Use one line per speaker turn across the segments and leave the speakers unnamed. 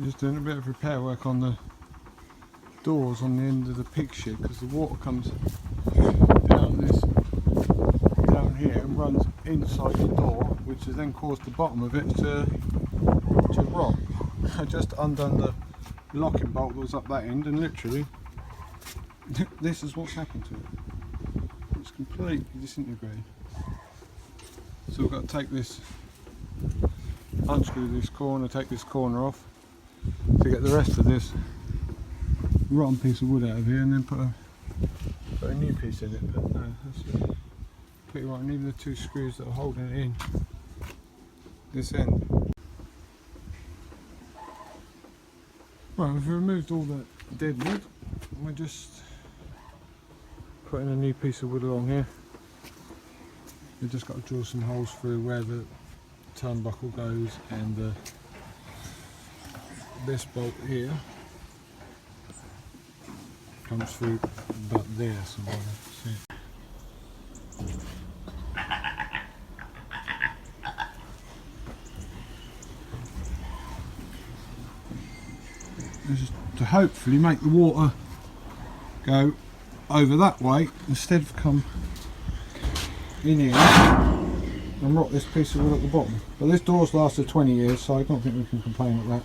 Just doing a bit of repair work on the doors on the end of the pig shed, because the water comes down here and runs inside the door, which has then caused the bottom of it to rot. I just undone the locking bolt that was up that end, and literally this is what's happened to it. It's completely disintegrated. So we've got to take this, unscrew this corner, take this corner off to get the rest of this rotten piece of wood out of here, and then put a new piece in it. But no, that's pretty right. And even the two screws that are holding it in this end. Right, we've removed all the dead wood. We're just putting a new piece of wood along here. We've just got to drill some holes through where the turnbuckle goes, and this bolt here comes through about there somewhere. See. This is to hopefully make the water go over that way instead of come in here and rot this piece of wood at the bottom. But this door's lasted 20 years, so I don't think we can complain at that.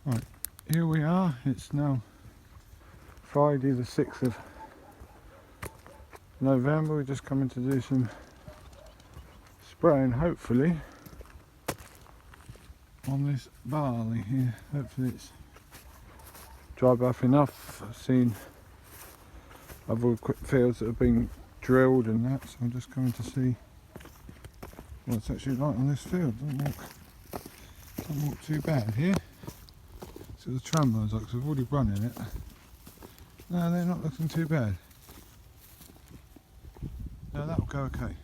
Right, here we are. It's now Friday the 6th of November. We're just coming to do some spraying, hopefully, on this barley here. Hopefully it's dried up enough. I've seen other fields that have been drilled and that, so I'm just coming to see what it's actually like on this field. Don't look too bad here. See what the tram lines like, because I've already run in it. No, they're not looking too bad. No, that'll go okay.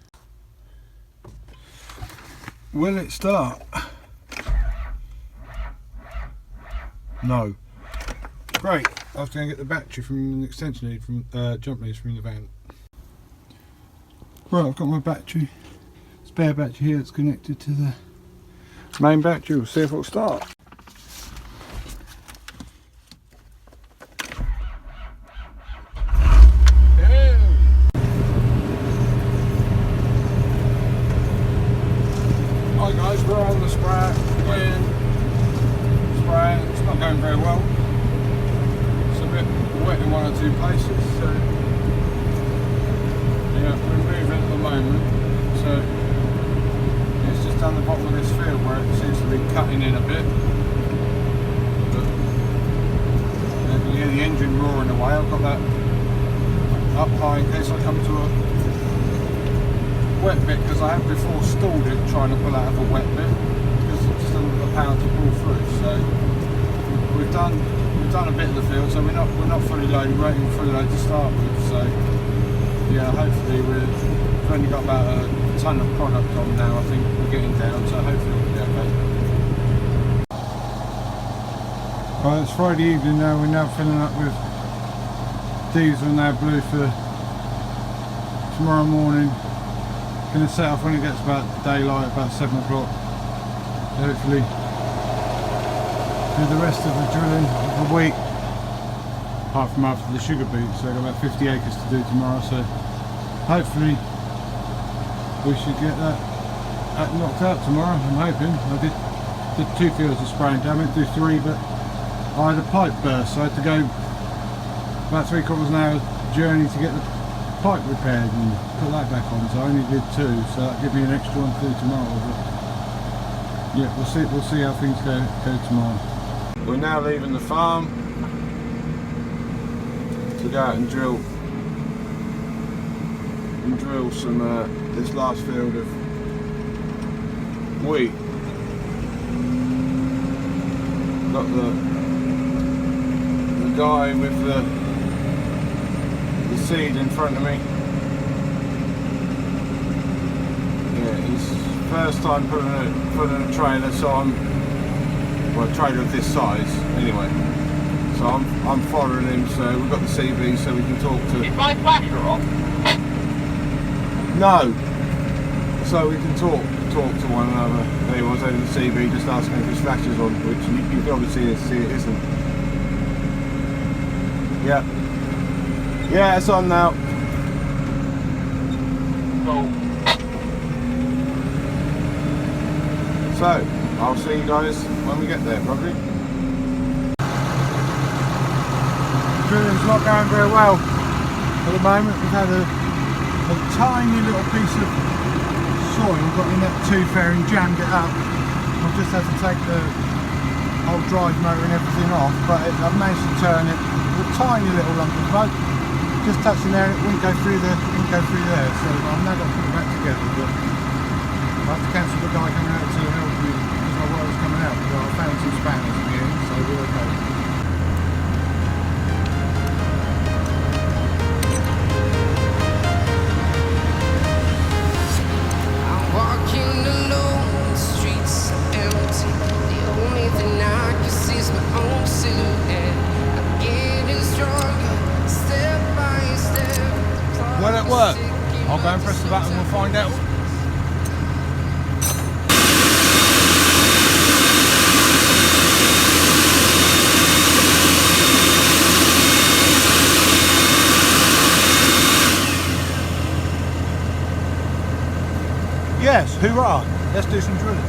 Will it start? No. Great. I was going to get the battery from an extension lead from jump leads from the van. Right, I've got my battery, spare battery here that's connected to the main battery. We'll see if it'll start. Hi guys, we're on the sprayer. Spraying. It's not going very well. It's a bit wet in one or two places, so yeah, we're moving at the moment. So it's just down the bottom of this field where it seems to be cutting in a bit. But you can hear the engine roaring away. I've got that up high in case I come to a wet bit, because I have before stalled it trying to pull out of a wet bit because it just doesn't have the power to pull through. So we've done a bit of the field, so we're not fully loaded. We're waiting fully loaded to start with. So yeah, hopefully we've only got about a ton of product on now. I think we're getting down, so hopefully we'll be okay. Right, it's Friday evening now. We're now filling up with diesel now blue for tomorrow morning. Going to set off when it gets about daylight, about 7 o'clock. Hopefully do the rest of the drilling of the week, apart from after the sugar beet. So I've got about 50 acres to do tomorrow, so hopefully we should get that knocked out tomorrow. I'm hoping. I did 2 fields of spraying down. I went through 3, but I had a pipe burst, so I had to go about 3/4 of an hour journey to get the pipe repaired and put that back on. So I only did 2, so that'll give me an extra one to do tomorrow. But yeah, we'll see how things go tomorrow. We're now leaving the farm to go out and drill some this last field of wheat. Got the guy with the seed in front of me. Yeah, he's first time putting a trailer, so a trailer of this size anyway. So I'm following him. So we've got the CV, so we can talk to.
Is my flasher off?
No. So we can talk talk to one another. There he was over the CB just asking if his flash is on, which you can obviously see it isn't. Yeah. Yeah, it's on now. Cool. So, I'll see you guys when we get there, probably. Drilling's not going very well at the moment. We've had a tiny little piece of soil got in that tooth there and jammed it up. I've just had to take the whole drive motor and everything off, but I've managed to turn it with a tiny little lump of mud. Just touching there, it wouldn't go through there, so I've now got to put it back together. But I have to cancel the guy coming out to help me because my wire's coming out. But I found some spanners in the end, so we're okay. Will it work? I'll go and press the button and we'll find out. Yes, hoorah! Let's do some drilling.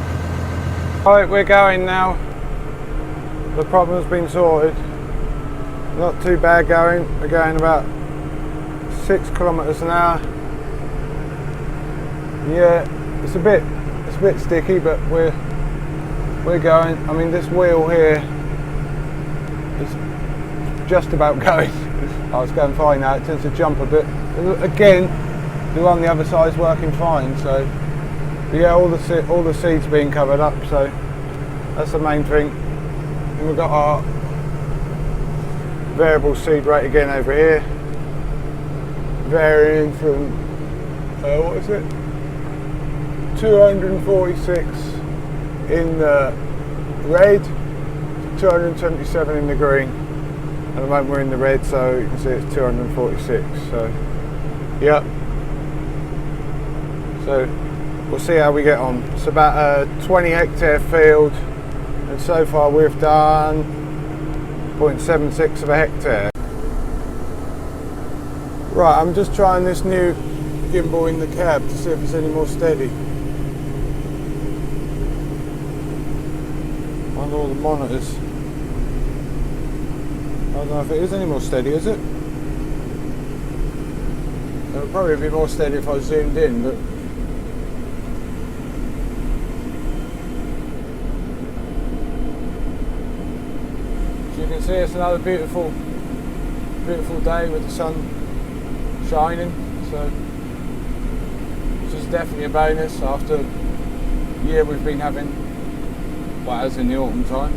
Right, we're going now. The problem's been sorted. Not too bad going. We're going about 6 kilometers an hour. Yeah, it's a bit sticky, but we're going. I mean, this wheel here is just about going. I was going fine now. It tends to jump a bit. Again, the one on the other side is working fine. So yeah, all the seeds being covered up. So that's the main thing. And we've got our variable seed rate again over here, varying from what is it, 246 in the red to 277 in the green. At the moment we're in the red, so you can see it's 246. So yeah, so we'll see how we get on. It's about a 20 hectare field, and so far we've done 0.76 of a hectare. Right, I'm just trying this new gimbal in the cab to see if it's any more steady. On all the monitors. I don't know if it is any more steady, is it? It would probably be more steady if I zoomed in, but you can see it's another beautiful day with the sun shining, so which is definitely a bonus after a year we've been having, well, as in the autumn time.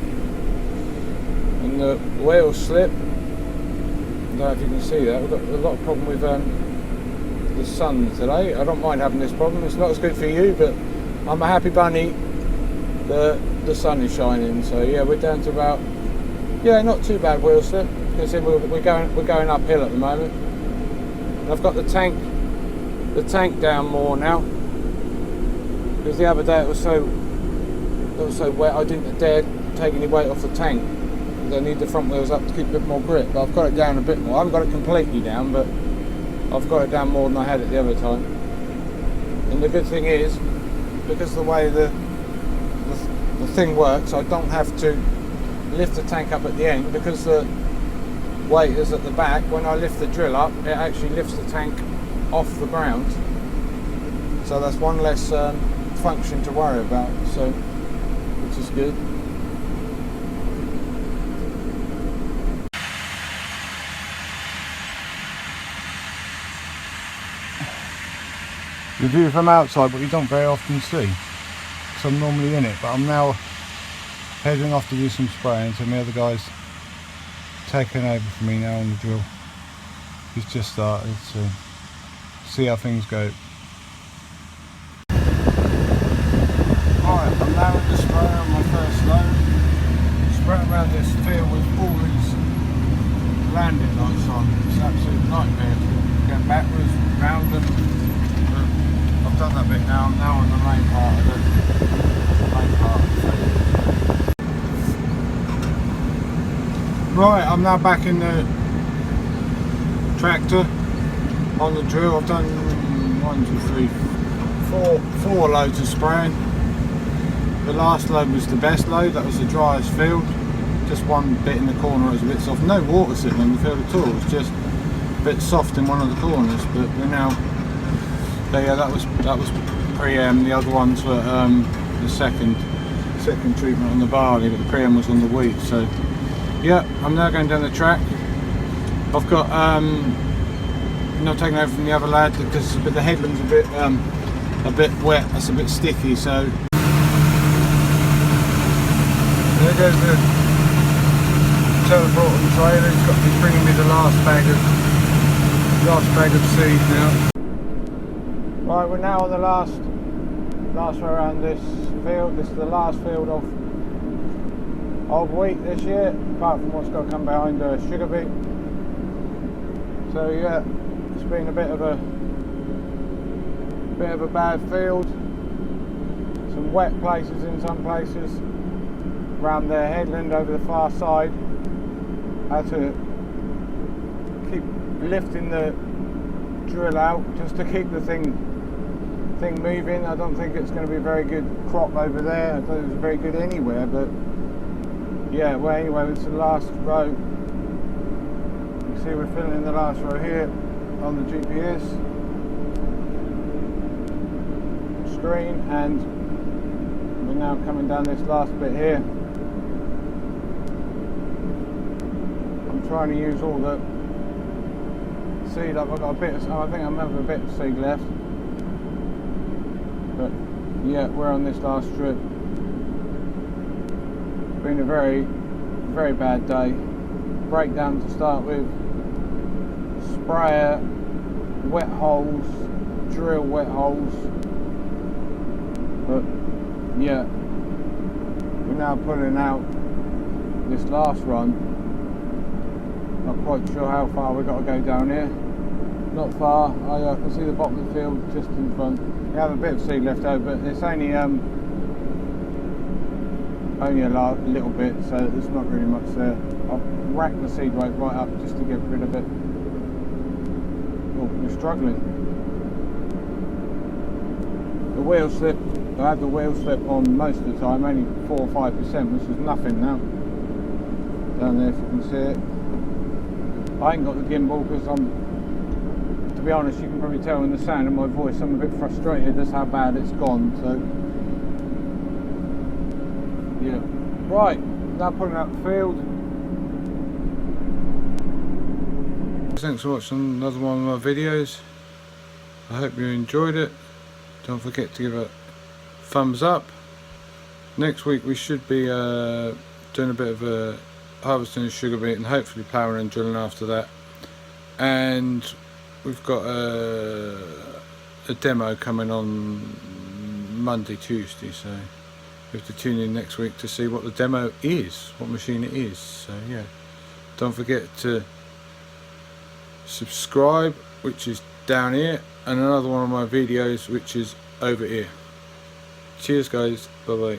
And the wheels slip. I don't know if you can see that. We've got a lot of problem with the sun today. I don't mind having this problem. It's not as good for you, but I'm a happy bunny. The sun is shining, so yeah, we're down to about, yeah, not too bad wheel slip. You can see we're going uphill at the moment. And I've got the tank down more now, because the other day it was so wet I didn't dare take any weight off the tank. I need the front wheels up to keep a bit more grip, but I've got it down a bit more. I haven't got it completely down, but I've got it down more than I had it the other time. And the good thing is, because the way the thing works, I don't have to lift the tank up at the end, because the weight is at the back. When I lift the drill up, it actually lifts the tank off the ground, so that's one less function to worry about, so which is good. The view from outside, but you don't very often see, because I'm normally in it, but I'm now heading off to do some spraying, so my other guy's taking over for me now on the drill. He's just started, so see how things go. Alright, I'm now in the sprayer on my first load. Spraying around this field with all these landing lights on. It's an absolute nightmare going backwards, round them. But I've done that bit now. I'm now on the main part of the Right, I'm now back in the tractor on the drill. I've done 1, 2, 3, 4 loads of spraying. The last load was the best load, that was the driest field. Just one bit in the corner that was a bit soft. No water sitting in the field at all, it was just a bit soft in one of the corners. But we're now, yeah, that was pre-em. The other ones were the second treatment on the barley, but the pre-em was on the wheat. So yeah, I'm now going down the track. I've got not taking over from the other lad because the headland's a bit wet. That's a bit sticky. So there goes the teleporting trailer. He's bringing me the last bag of seed now. Right, we're now on the last way around this field. This is the last field of wheat this year, apart from what's got to come behind the sugar beet. So yeah, it's been a bit of a bad field. Some wet places in some places. Around the headland over the far side. I had to keep lifting the drill out just to keep the thing moving. I don't think it's going to be a very good crop over there. I don't think it's very good anywhere, but yeah, well anyway, it's the last row. You see we're filling in the last row here on the GPS screen, and we're now coming down this last bit here. I'm trying to use all the seed up. I've got a bit of, I think I'm having a bit of seed left. But yeah, we're on this last strip. Been a very, very bad day. Breakdown to start with. Sprayer, wet holes, drill wet holes. But yeah, we're now pulling out this last run. Not quite sure how far we've got to go down here. Not far. I can see the bottom of the field just in front. We have a bit of seed left over, but it's only a little bit, so there's not really much there. I'll rack the seed weight right up just to get rid of it. Oh, we're struggling. The wheel slip, I had the wheel slip on most of the time, only 4 or 5%, which is nothing now. Down there if you can see it. I ain't got the gimbal because to be honest, you can probably tell in the sound of my voice, I'm a bit frustrated as how bad it's gone, so yeah. Right, now pulling out the field. Thanks for watching another one of my videos. I hope you enjoyed it. Don't forget to give it a thumbs up. Next week we should be doing a bit of a harvesting of sugar beet and hopefully ploughing and drilling after that. And we've got a demo coming on Monday, Tuesday, so you have to tune in next week to see what the demo is, what machine it is. So yeah, don't forget to subscribe, which is down here, and another one of my videos which is over here. Cheers guys, bye bye.